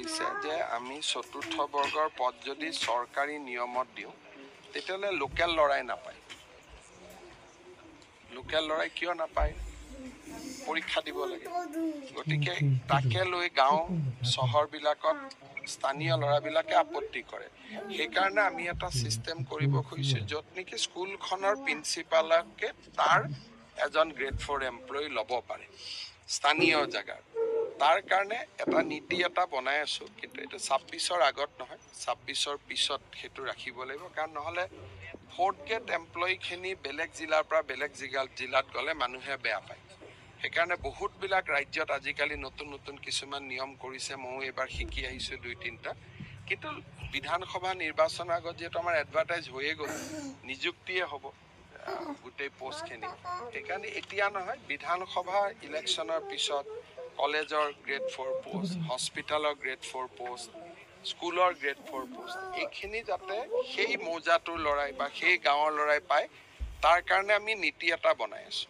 খুলিছে যে আমি চতুৰ্থ বৰ্গৰ পদ যদি চৰকাৰী নিয়মত দিওঁ তেতিয়াহ'লে লোকেল ল'ৰাই নাপায়। লোকেল ল'ৰাই কিয় নাপায়? পৰীক্ষা দিব লাগে। গতিকে তাকে লৈ গাঁও চহৰবিলাকত স্থানীয় ল'ৰাবিলাকে আপত্তি কৰে। সেইকাৰণে আমি এটা ছিষ্টেম কৰিব খুজিছোঁ য'ত নেকি স্কুলখনৰ প্ৰিন্সিপালকে তাৰ এজন গ্ৰেড 4 এমপ্লয়ী ল'ব পাৰে স্থানীয় জেগাৰ। তাৰ কাৰণে এটা নীতি এটা বনাই আছোঁ, কিন্তু এইটো 26ৰ আগত নহয়, 26ৰ পিছত সেইটো ৰাখিব লাগিব। কাৰণ নহ'লে 4th গ্ৰেড এমপ্লয়ীখিনি বেলেগ জিলাৰ পৰা বেলেগ জিলাত গ'লে মানুহে বেয়া পায়। সেইকাৰণে বহুতবিলাক ৰাজ্যত আজিকালি নতুন নতুন কিছুমান নিয়ম কৰিছে। ময়ো এইবাৰ শিকি আহিছোঁ 2-3টা। কিন্তু বিধানসভা নিৰ্বাচনৰ আগত যিহেতু আমাৰ এডভাৰটাইজ হৈয়ে গ'ল, নিযুক্তিয়ে হ'ব গোটেই পোষ্টখিনি। সেইকাৰণে এতিয়া নহয়, বিধানসভা ইলেকশ্যনৰ পিছত কলেজৰ গ্ৰেড 4 পোষ্ট, হস্পিটেলৰ গ্ৰেড 4 পোষ্ট, স্কুলৰ গ্ৰেড 4 পোষ্ট, এইখিনি যাতে সেই মৌজাটোৰ ল'ৰাই বা সেই গাঁৱৰ ল'ৰাই পায়, তাৰ কাৰণে আমি নীতি এটা বনাই আছোঁ।